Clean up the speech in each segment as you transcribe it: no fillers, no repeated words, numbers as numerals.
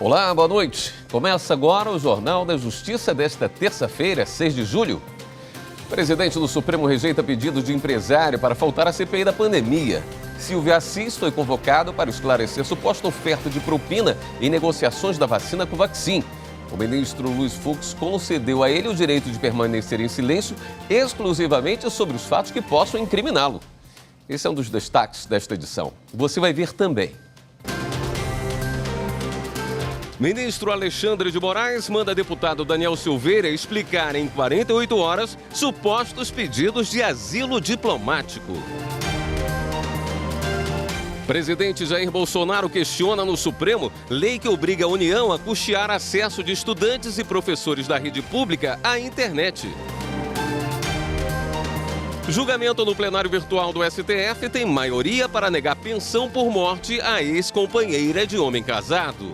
Olá, boa noite. Começa agora o Jornal da Justiça desta terça-feira, 6 de julho. O presidente do Supremo rejeita pedido de empresário para faltar à CPI da pandemia. Silvio Assis foi convocado para esclarecer suposta oferta de propina em negociações da vacina Covaxin. O ministro Luiz Fux concedeu a ele o direito de permanecer em silêncio exclusivamente sobre os fatos que possam incriminá-lo. Esse é um dos destaques desta edição. Você vai ver também. Ministro Alexandre de Moraes manda deputado Daniel Silveira explicar em 48 horas supostos pedidos de asilo diplomático. Presidente Jair Bolsonaro questiona no Supremo lei que obriga a União a custear acesso de estudantes e professores da rede pública à internet. Julgamento no plenário virtual do STF tem maioria para negar pensão por morte à ex-companheira de homem casado.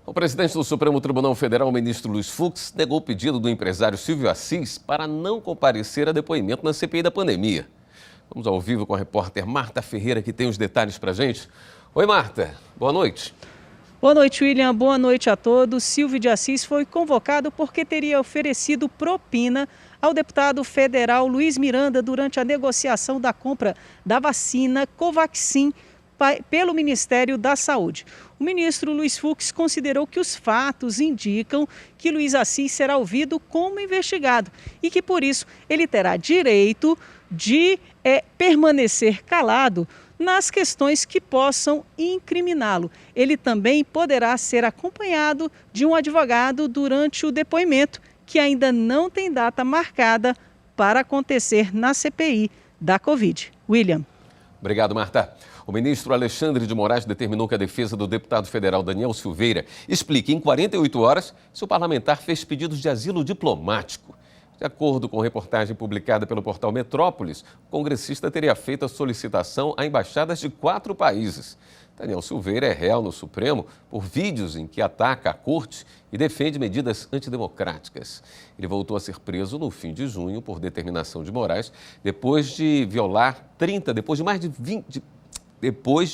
O presidente do Supremo Tribunal Federal, o ministro Luiz Fux, negou o pedido do empresário Silvio Assis para não comparecer a depoimento na CPI da pandemia. Vamos ao vivo com a repórter Marta Ferreira, que tem os detalhes para a gente. Oi, Marta. Boa noite. Boa noite, William. Boa noite a todos. Silvio de Assis foi convocado porque teria oferecido propina ao deputado federal Luiz Miranda durante a negociação da compra da vacina Covaxin pelo Ministério da Saúde. O ministro Luiz Fux considerou que os fatos indicam que Luiz Assis será ouvido como investigado e que, por isso, ele terá direito de permanecer calado nas questões que possam incriminá-lo. Ele também poderá ser acompanhado de um advogado durante o depoimento, que ainda não tem data marcada para acontecer na CPI da Covid. William. Obrigado, Marta. O ministro Alexandre de Moraes determinou que a defesa do deputado federal Daniel Silveira explique em 48 horas se o parlamentar fez pedidos de asilo diplomático. De acordo com reportagem publicada pelo portal Metrópolis, o congressista teria feito a solicitação a embaixadas de 4 países. Daniel Silveira é réu no Supremo por vídeos em que ataca a corte e defende medidas antidemocráticas. Ele voltou a ser preso no fim de junho por determinação de Moraes, depois de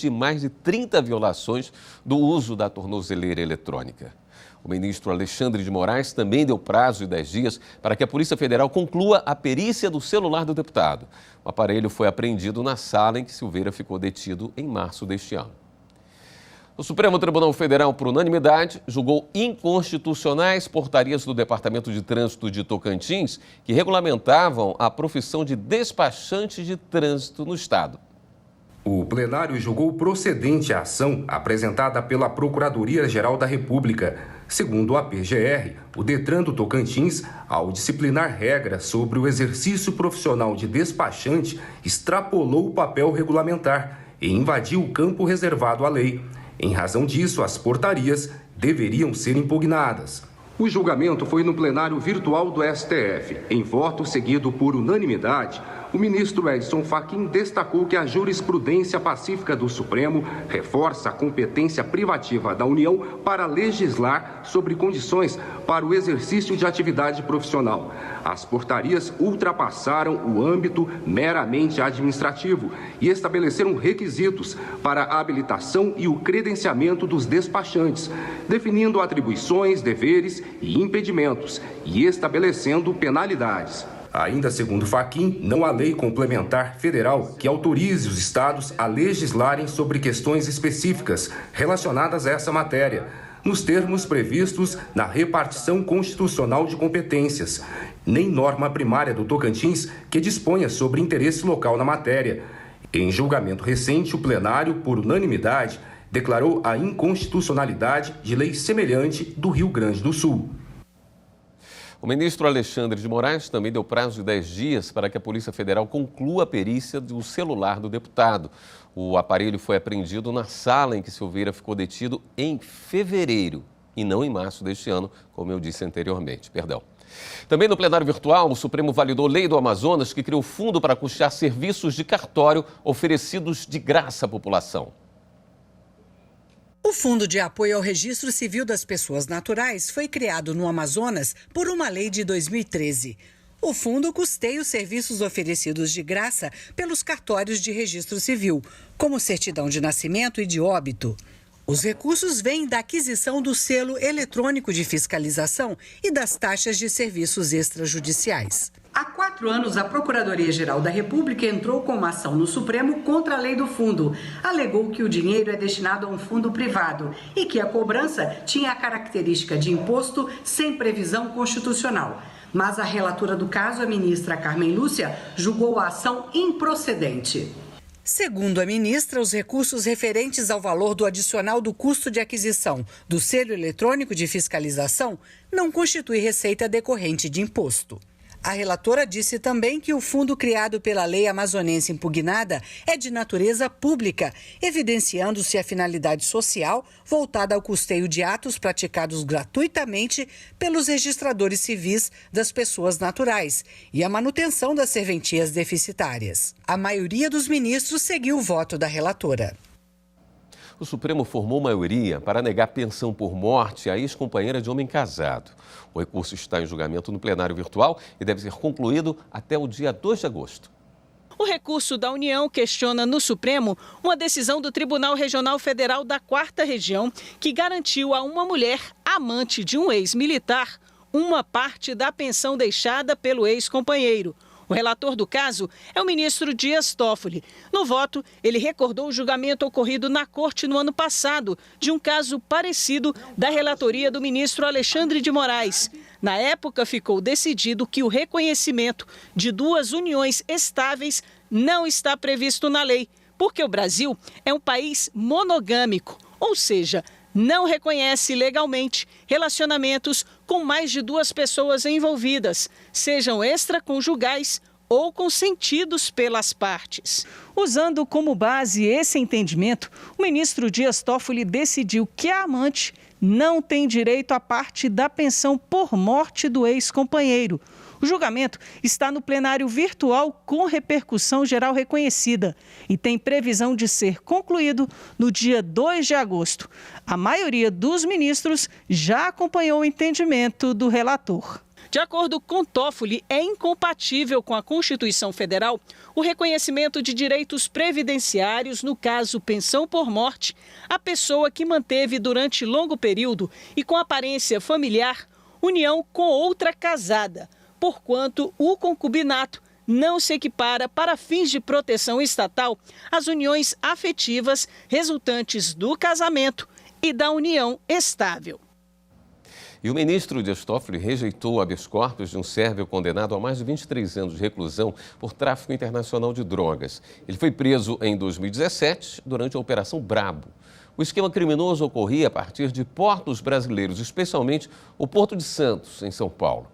mais de 30 violações do uso da tornozeleira eletrônica. O ministro Alexandre de Moraes também deu prazo de 10 dias para que a Polícia Federal conclua a perícia do celular do deputado. O aparelho foi apreendido na sala em que Silveira ficou detido em março deste ano. O Supremo Tribunal Federal, por unanimidade, julgou inconstitucionais portarias do Departamento de Trânsito de Tocantins que regulamentavam a profissão de despachante de trânsito no estado. O plenário julgou procedente a ação apresentada pela Procuradoria-Geral da República. Segundo a PGR, o Detran do Tocantins, ao disciplinar regras sobre o exercício profissional de despachante, extrapolou o papel regulamentar e invadiu o campo reservado à lei. Em razão disso, as portarias deveriam ser impugnadas. O julgamento foi no plenário virtual do STF. Em voto seguido por unanimidade, o ministro Edson Fachin destacou que a jurisprudência pacífica do Supremo reforça a competência privativa da União para legislar sobre condições para o exercício de atividade profissional. As portarias ultrapassaram o âmbito meramente administrativo e estabeleceram requisitos para a habilitação e o credenciamento dos despachantes, definindo atribuições, deveres e impedimentos e estabelecendo penalidades. Ainda segundo Fachin, não há lei complementar federal que autorize os estados a legislarem sobre questões específicas relacionadas a essa matéria, nos termos previstos na repartição constitucional de competências, nem norma primária do Tocantins que disponha sobre interesse local na matéria. Em julgamento recente, o plenário, por unanimidade, declarou a inconstitucionalidade de lei semelhante do Rio Grande do Sul. O ministro Alexandre de Moraes também deu prazo de 10 dias para que a Polícia Federal conclua a perícia do celular do deputado. O aparelho foi apreendido na sala em que Silveira ficou detido em fevereiro e não em março deste ano, como eu disse anteriormente. Também no plenário virtual, o Supremo validou a lei do Amazonas que criou fundo para custear serviços de cartório oferecidos de graça à população. O Fundo de Apoio ao Registro Civil das Pessoas Naturais foi criado no Amazonas por uma lei de 2013. O fundo custeia os serviços oferecidos de graça pelos cartórios de registro civil, como certidão de nascimento e de óbito. Os recursos vêm da aquisição do selo eletrônico de fiscalização e das taxas de serviços extrajudiciais. Há 4 anos, a Procuradoria-Geral da República entrou com uma ação no Supremo contra a lei do fundo. Alegou que o dinheiro é destinado a um fundo privado e que a cobrança tinha a característica de imposto sem previsão constitucional. Mas a relatora do caso, a ministra Carmen Lúcia, julgou a ação improcedente. Segundo a ministra, os recursos referentes ao valor do adicional do custo de aquisição do selo eletrônico de fiscalização não constitui receita decorrente de imposto. A relatora disse também que o fundo criado pela lei amazonense impugnada é de natureza pública, evidenciando-se a finalidade social voltada ao custeio de atos praticados gratuitamente pelos registradores civis das pessoas naturais e a manutenção das serventias deficitárias. A maioria dos ministros seguiu o voto da relatora. O Supremo formou maioria para negar pensão por morte à ex-companheira de homem casado. O recurso está em julgamento no plenário virtual e deve ser concluído até o dia 2 de agosto. O recurso da União questiona no Supremo uma decisão do Tribunal Regional Federal da 4ª Região que garantiu a uma mulher, amante de um ex-militar, uma parte da pensão deixada pelo ex-companheiro. O relator do caso é o ministro Dias Toffoli. No voto, ele recordou o julgamento ocorrido na Corte no ano passado de um caso parecido da relatoria do ministro Alexandre de Moraes. Na época, ficou decidido que o reconhecimento de 2 uniões estáveis não está previsto na lei, porque o Brasil é um país monogâmico, ou seja, não reconhece legalmente relacionamentos com mais de 2 pessoas envolvidas, sejam extraconjugais ou consentidos pelas partes. Usando como base esse entendimento, o ministro Dias Toffoli decidiu que a amante não tem direito à parte da pensão por morte do ex-companheiro. O julgamento está no plenário virtual com repercussão geral reconhecida e tem previsão de ser concluído no dia 2 de agosto. A maioria dos ministros já acompanhou o entendimento do relator. De acordo com Toffoli, é incompatível com a Constituição Federal o reconhecimento de direitos previdenciários, no caso pensão por morte, à pessoa que manteve durante longo período e com aparência familiar união com outra casada, porquanto o concubinato não se equipara para fins de proteção estatal às uniões afetivas resultantes do casamento e da união estável. E o ministro Dias Toffoli rejeitou o habeas corpus de um sérvio condenado a mais de 23 anos de reclusão por tráfico internacional de drogas. Ele foi preso em 2017 durante a Operação Brabo. O esquema criminoso ocorria a partir de portos brasileiros, especialmente o Porto de Santos, em São Paulo.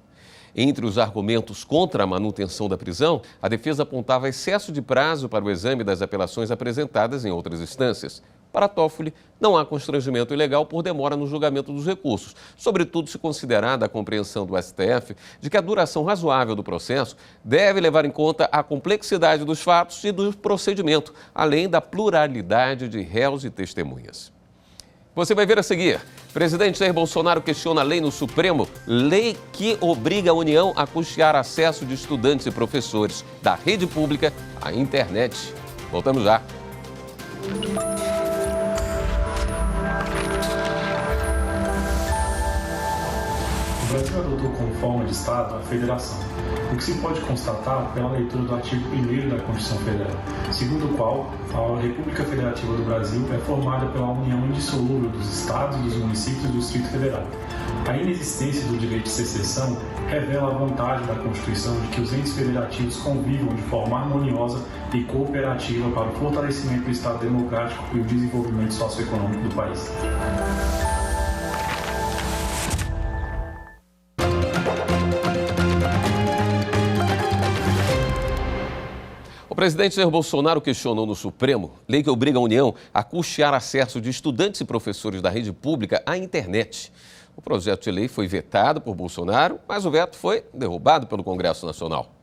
Entre os argumentos contra a manutenção da prisão, a defesa apontava excesso de prazo para o exame das apelações apresentadas em outras instâncias. Para Toffoli, não há constrangimento ilegal por demora no julgamento dos recursos, sobretudo se considerada a compreensão do STF de que a duração razoável do processo deve levar em conta a complexidade dos fatos e do procedimento, além da pluralidade de réus e testemunhas. Você vai ver a seguir. Presidente Jair Bolsonaro questiona a lei no Supremo, lei que obriga a União a custear acesso de estudantes e professores da rede pública à internet. Voltamos já. O Brasil adotou como forma de Estado a federação, o que se pode constatar pela leitura do artigo 1º da Constituição Federal, segundo o qual a República Federativa do Brasil é formada pela união indissolúvel dos Estados, dos municípios e do Distrito Federal. A inexistência do direito de secessão revela a vontade da Constituição de que os entes federativos convivam de forma harmoniosa e cooperativa para o fortalecimento do Estado democrático e o desenvolvimento socioeconômico do país. O presidente Jair Bolsonaro questionou no Supremo lei que obriga a União a custear acesso de estudantes e professores da rede pública à internet. O projeto de lei foi vetado por Bolsonaro, mas o veto foi derrubado pelo Congresso Nacional.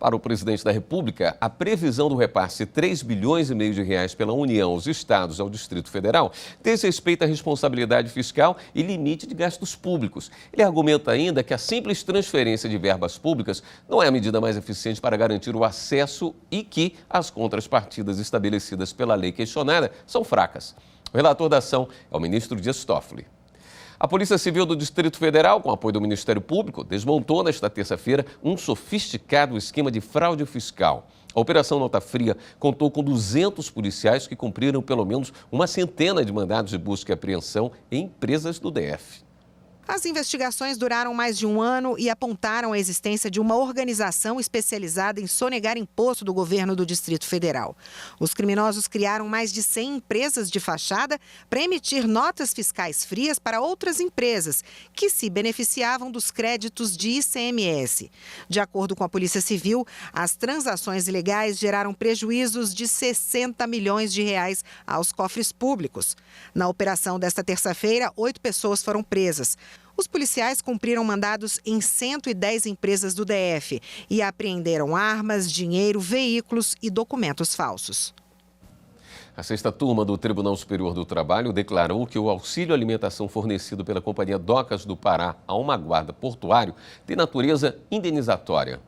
Para o presidente da República, a previsão do repasse de 3,5 bilhões de reais pela União aos estados e ao Distrito Federal diz respeito à responsabilidade fiscal e limite de gastos públicos. Ele argumenta ainda que a simples transferência de verbas públicas não é a medida mais eficiente para garantir o acesso e que as contrapartidas estabelecidas pela lei questionada são fracas. O relator da ação é o ministro Dias Toffoli. A Polícia Civil do Distrito Federal, com apoio do Ministério Público, desmontou nesta terça-feira um sofisticado esquema de fraude fiscal. A Operação Nota Fria contou com 200 policiais que cumpriram pelo menos uma centena de mandados de busca e apreensão em empresas do DF. As investigações duraram mais de um ano e apontaram a existência de uma organização especializada em sonegar imposto do governo do Distrito Federal. Os criminosos criaram mais de 100 empresas de fachada para emitir notas fiscais frias para outras empresas que se beneficiavam dos créditos de ICMS. De acordo com a Polícia Civil, as transações ilegais geraram prejuízos de 60 milhões de reais aos cofres públicos. Na operação desta terça-feira, 8 pessoas foram presas. Os policiais cumpriram mandados em 110 empresas do DF e apreenderam armas, dinheiro, veículos e documentos falsos. A sexta turma do Tribunal Superior do Trabalho declarou que o auxílio alimentação fornecido pela Companhia Docas do Pará a uma guarda portuário tem natureza indenizatória.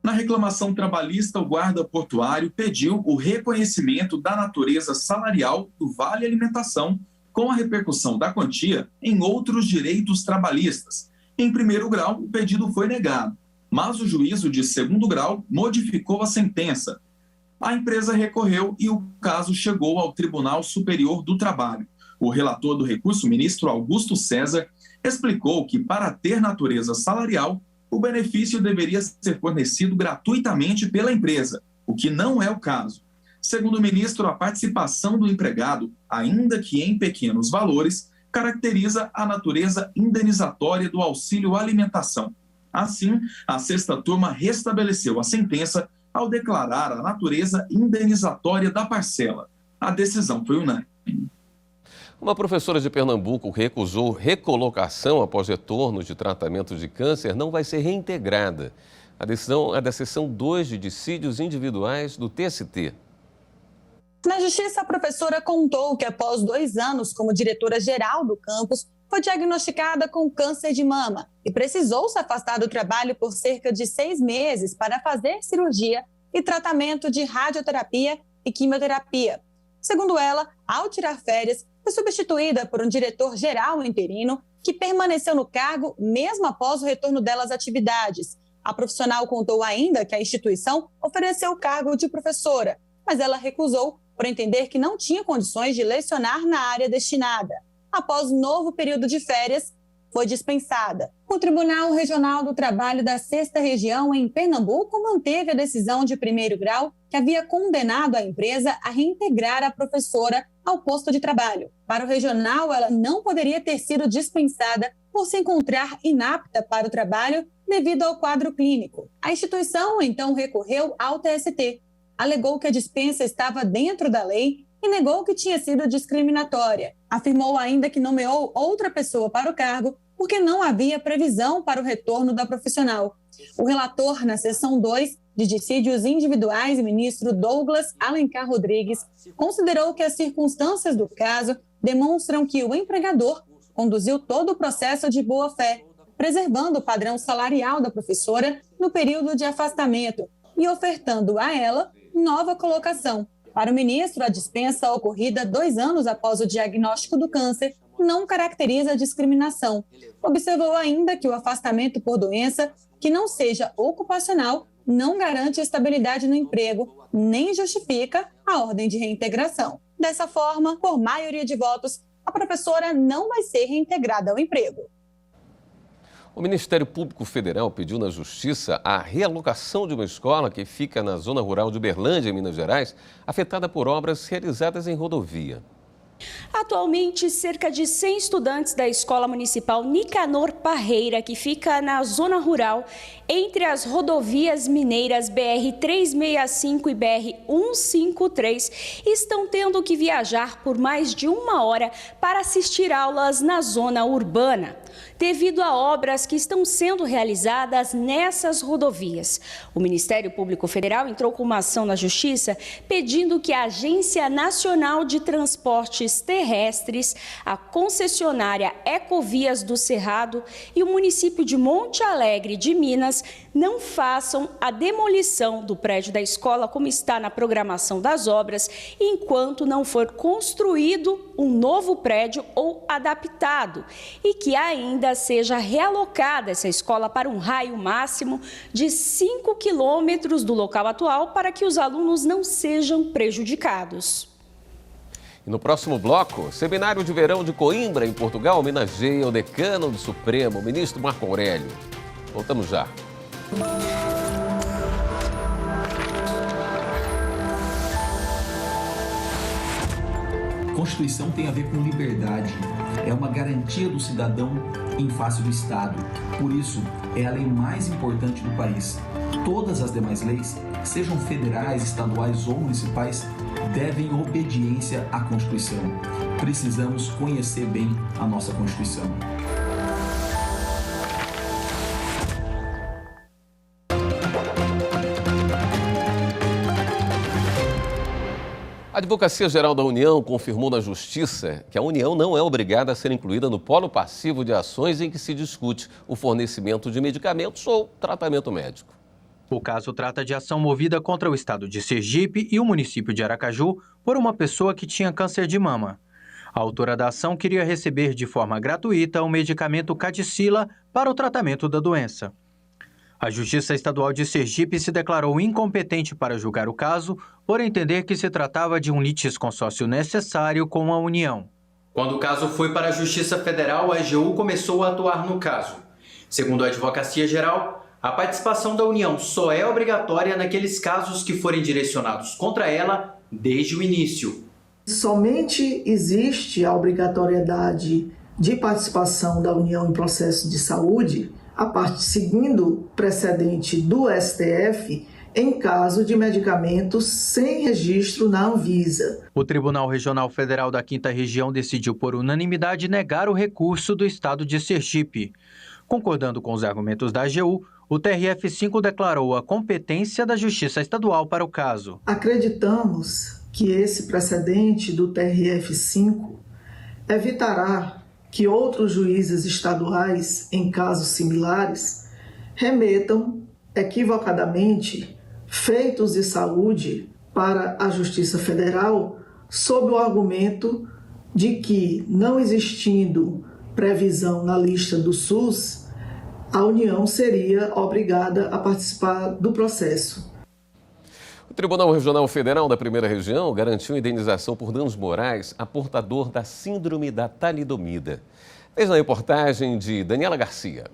Na reclamação trabalhista, o guarda portuário pediu o reconhecimento da natureza salarial do Vale Alimentação, com a repercussão da quantia em outros direitos trabalhistas. Em primeiro grau, o pedido foi negado, mas o juízo de segundo grau modificou a sentença. A empresa recorreu e o caso chegou ao Tribunal Superior do Trabalho. O relator do recurso, ministro Augusto César, explicou que, para ter natureza salarial, o benefício deveria ser fornecido gratuitamente pela empresa, o que não é o caso. Segundo o ministro, a participação do empregado, ainda que em pequenos valores, caracteriza a natureza indenizatória do auxílio alimentação. Assim, a sexta turma restabeleceu a sentença ao declarar a natureza indenizatória da parcela. A decisão foi unânime. Uma professora de Pernambuco recusou recolocação após retorno de tratamento de câncer não vai ser reintegrada. A decisão é da seção 2 de dissídios individuais do TST. Na Justiça, a professora contou que após 2 anos como diretora-geral do campus, foi diagnosticada com câncer de mama e precisou se afastar do trabalho por cerca de 6 meses para fazer cirurgia e tratamento de radioterapia e quimioterapia. Segundo ela, ao tirar férias, foi substituída por um diretor-geral interino que permaneceu no cargo mesmo após o retorno dela às atividades. A profissional contou ainda que a instituição ofereceu o cargo de professora, mas ela recusou por entender que não tinha condições de lecionar na área destinada. Após novo período de férias, foi dispensada. O Tribunal Regional do Trabalho da 6ª Região, em Pernambuco, manteve a decisão de primeiro grau que havia condenado a empresa a reintegrar a professora ao posto de trabalho. Para o regional, ela não poderia ter sido dispensada por se encontrar inapta para o trabalho devido ao quadro clínico. A instituição, então, recorreu ao TST. Alegou que a dispensa estava dentro da lei e negou que tinha sido discriminatória. Afirmou ainda que nomeou outra pessoa para o cargo porque não havia previsão para o retorno da profissional. O relator na seção 2 de dissídios individuais, ministro Douglas Alencar Rodrigues, considerou que as circunstâncias do caso demonstram que o empregador conduziu todo o processo de boa-fé, preservando o padrão salarial da professora no período de afastamento e ofertando a ela nova colocação. Para o ministro, a dispensa ocorrida 2 anos após o diagnóstico do câncer não caracteriza discriminação. Observou ainda que o afastamento por doença que não seja ocupacional não garante estabilidade no emprego, nem justifica a ordem de reintegração. Dessa forma, por maioria de votos, a professora não vai ser reintegrada ao emprego. O Ministério Público Federal pediu na Justiça a realocação de uma escola que fica na zona rural de Uberlândia, em Minas Gerais, afetada por obras realizadas em rodovia. Atualmente, cerca de 100 estudantes da Escola Municipal Nicanor Parreira, que fica na zona rural, entre as rodovias mineiras BR-365 e BR-153, estão tendo que viajar por mais de 1 hora para assistir aulas na zona urbana. devido a obras que estão sendo realizadas nessas rodovias. O Ministério Público Federal entrou com uma ação na Justiça pedindo que a Agência Nacional de Transportes Terrestres, a concessionária Ecovias do Cerrado e o município de Monte Alegre de Minas não façam a demolição do prédio da escola como está na programação das obras, enquanto não for construído um novo prédio ou adaptado, e que ainda seja realocada essa escola para um raio máximo de 5 quilômetros do local atual para que os alunos não sejam prejudicados. E no próximo bloco, o Seminário de Verão de Coimbra, em Portugal, homenageia o decano do Supremo, o ministro Marco Aurélio. Voltamos já. Constituição tem a ver com liberdade. É uma garantia do cidadão em face do Estado. Por isso, é a lei mais importante do país. Todas as demais leis, sejam federais, estaduais ou municipais, devem obediência à Constituição. Precisamos conhecer bem a nossa Constituição. A Advocacia Geral da União confirmou na Justiça que a União não é obrigada a ser incluída no polo passivo de ações em que se discute o fornecimento de medicamentos ou tratamento médico. O caso trata de ação movida contra o estado de Sergipe e o município de Aracaju por uma pessoa que tinha câncer de mama. A autora da ação queria receber de forma gratuita o medicamento Cadicila para o tratamento da doença. A Justiça Estadual de Sergipe se declarou incompetente para julgar o caso, por entender que se tratava de um litisconsórcio necessário com a União. Quando o caso foi para a Justiça Federal, a AGU começou a atuar no caso. Segundo a Advocacia Geral, a participação da União só é obrigatória naqueles casos que forem direcionados contra ela desde o início. Somente existe a obrigatoriedade de participação da União em processo de saúde, a parte seguindo precedente do STF, em caso de medicamentos sem registro na Anvisa. O Tribunal Regional Federal da 5ª Região decidiu por unanimidade negar o recurso do estado de Sergipe. Concordando com os argumentos da AGU, o TRF5 declarou a competência da Justiça Estadual para o caso. Acreditamos que esse precedente do TRF5 evitará que outros juízes estaduais, em casos similares, remetam equivocadamente feitos de saúde para a Justiça Federal sob o argumento de que, não existindo previsão na lista do SUS, a União seria obrigada a participar do processo. O Tribunal Regional Federal da 1ª Região garantiu indenização por danos morais a portador da síndrome da talidomida. Veja na reportagem de Daniela Garcia.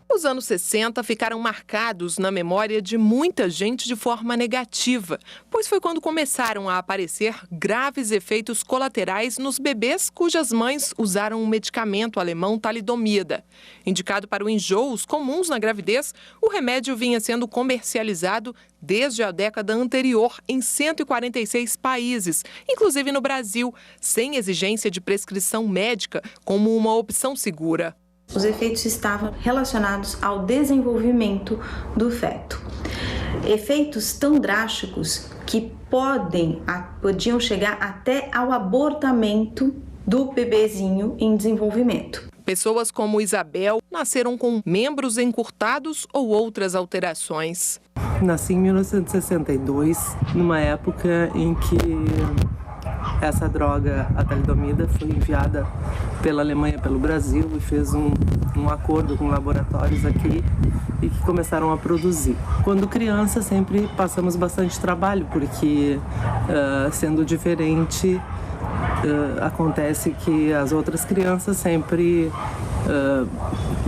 Os anos 60 ficaram marcados na memória de muita gente de forma negativa, pois foi quando começaram a aparecer graves efeitos colaterais nos bebês cujas mães usaram o medicamento alemão talidomida. Indicado para os enjoos comuns na gravidez, o remédio vinha sendo comercializado desde a década anterior em 146 países, inclusive no Brasil, sem exigência de prescrição médica como uma opção segura. Os efeitos estavam relacionados ao desenvolvimento do feto. Efeitos tão drásticos que podiam chegar até ao abortamento do bebezinho em desenvolvimento. Pessoas como Isabel nasceram com membros encurtados ou outras alterações. Nasci em 1962, numa época em que essa droga, a talidomida, foi enviada pela Alemanha pelo Brasil e fez um acordo com laboratórios aqui e que começaram a produzir. Quando criança, sempre passamos bastante trabalho, porque sendo diferente, acontece que as outras crianças sempre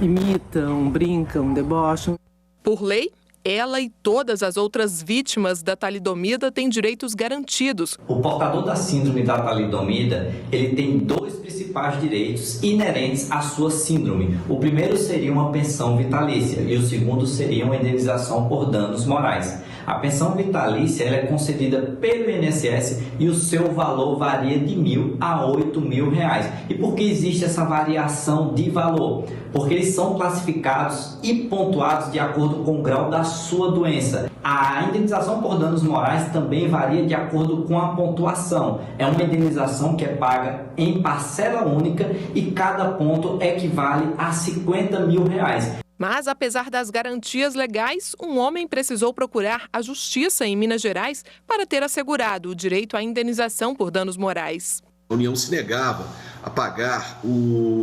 imitam, brincam, debocham. Por lei, ela e todas as outras vítimas da talidomida têm direitos garantidos. O portador da síndrome da talidomida, ele tem dois principais direitos inerentes à sua síndrome. O primeiro seria uma pensão vitalícia e o segundo seria uma indenização por danos morais. A pensão vitalícia ela é concedida pelo INSS e o seu valor varia de R$ 1.000 a R$ 8.000. E por que existe essa variação de valor? Porque eles são classificados e pontuados de acordo com o grau da sua doença. A indenização por danos morais também varia de acordo com a pontuação. É uma indenização que é paga em parcela única e cada ponto equivale a R$ 50.000. Mas, apesar das garantias legais, um homem precisou procurar a justiça em Minas Gerais para ter assegurado o direito à indenização por danos morais. A União se negava a pagar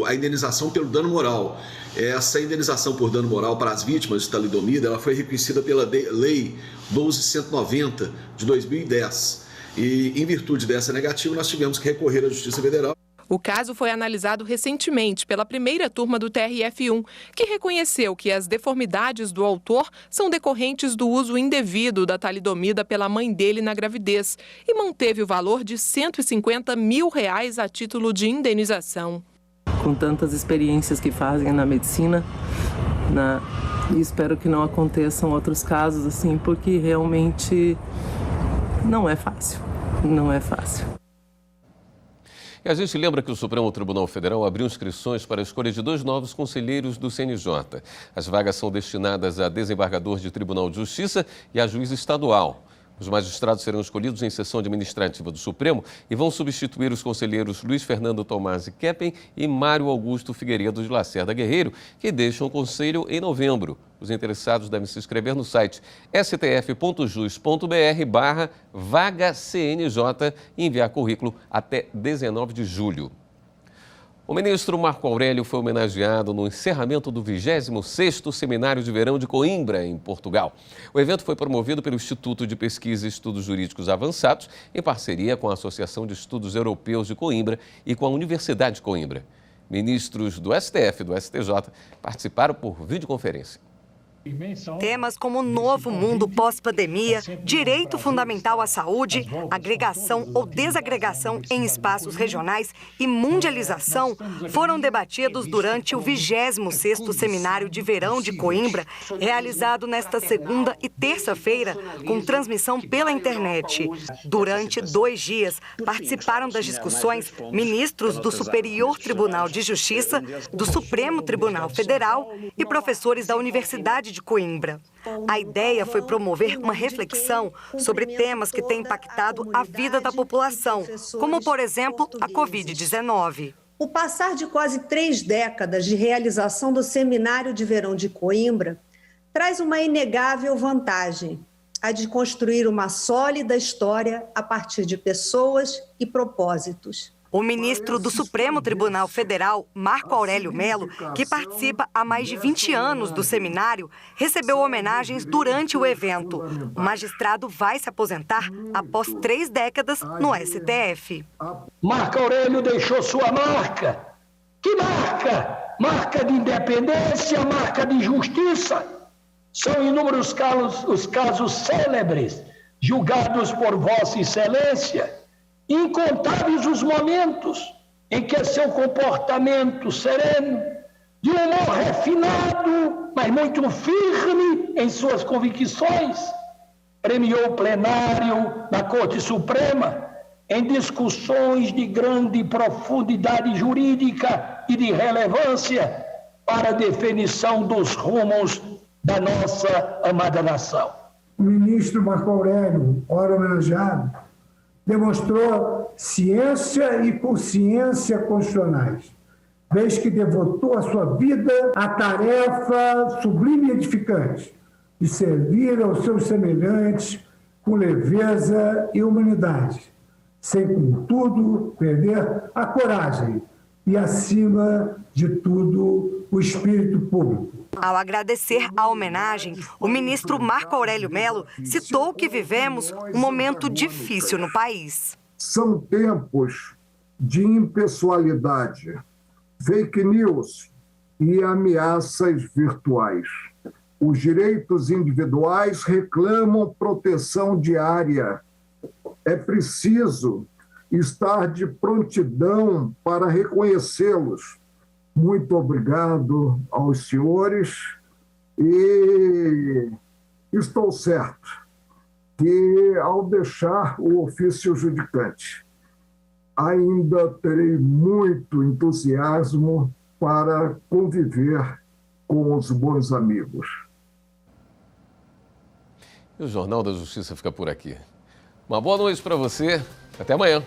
a indenização pelo dano moral. Essa indenização por dano moral para as vítimas de talidomida ela foi reconhecida pela Lei 12.190 de 2010. E, em virtude dessa negativa, nós tivemos que recorrer à Justiça Federal. O caso foi analisado recentemente pela primeira turma do TRF1, que reconheceu que as deformidades do autor são decorrentes do uso indevido da talidomida pela mãe dele na gravidez e manteve o valor de R$ 150 mil a título de indenização. Com tantas experiências que fazem na medicina, e espero que não aconteçam outros casos assim, porque realmente não é fácil, não é fácil. E a gente lembra que o Supremo Tribunal Federal abriu inscrições para a escolha de 2 novos conselheiros do CNJ. As vagas são destinadas a desembargador de Tribunal de Justiça e a juiz estadual. Os magistrados serão escolhidos em sessão administrativa do Supremo e vão substituir os conselheiros Luiz Fernando Tomasi Keppen e Mário Augusto Figueiredo de Lacerda Guerreiro, que deixam o conselho em novembro. Os interessados devem se inscrever no site stf.jus.br/vaga-CNJ e enviar currículo até 19 de julho. O ministro Marco Aurélio foi homenageado no encerramento do 26º Seminário de Verão de Coimbra, em Portugal. O evento foi promovido pelo Instituto de Pesquisa e Estudos Jurídicos Avançados, em parceria com a Associação de Estudos Europeus de Coimbra e com a Universidade de Coimbra. Ministros do STF e do STJ participaram por videoconferência. Temas como novo mundo pós-pandemia, direito fundamental à saúde, agregação ou desagregação em espaços regionais e mundialização foram debatidos durante o 26º Seminário de Verão de Coimbra, realizado nesta segunda e terça-feira, com transmissão pela internet. Durante 2 dias, participaram das discussões ministros do Superior Tribunal de Justiça, do Supremo Tribunal Federal e professores da Universidade de Coimbra. A ideia foi promover uma reflexão sobre temas que têm impactado a vida da população, como, por exemplo, a Covid-19. O passar de quase 3 décadas de realização do Seminário de Verão de Coimbra traz uma inegável vantagem, a de construir uma sólida história a partir de pessoas e propósitos. O ministro do Supremo Tribunal Federal, Marco Aurélio Mello, que participa há mais de 20 anos do seminário, recebeu homenagens durante o evento. O magistrado vai se aposentar após 3 décadas no STF. Marco Aurélio deixou sua marca. Que marca? Marca de independência, marca de justiça. São inúmeros os casos célebres, julgados por Vossa Excelência. Incontáveis os momentos em que seu comportamento sereno, de humor refinado, mas muito firme em suas convicções, premiou o plenário da Corte Suprema em discussões de grande profundidade jurídica e de relevância para a definição dos rumos da nossa amada nação. O ministro Marco Aurélio, ora homenageado, demonstrou ciência e consciência constitucionais, vez que devotou a sua vida à tarefa sublime e edificante de servir aos seus semelhantes com leveza e humanidade, sem, contudo, perder a coragem e, acima de tudo, o espírito público. Ao agradecer a homenagem, o ministro Marco Aurélio Mello citou que vivemos um momento difícil no país. São tempos de impessoalidade, fake news e ameaças virtuais. Os direitos individuais reclamam proteção diária. É preciso estar de prontidão para reconhecê-los. Muito obrigado aos senhores e estou certo que, ao deixar o ofício judicante, ainda terei muito entusiasmo para conviver com os bons amigos. E o Jornal da Justiça fica por aqui. Uma boa noite para você. Até amanhã.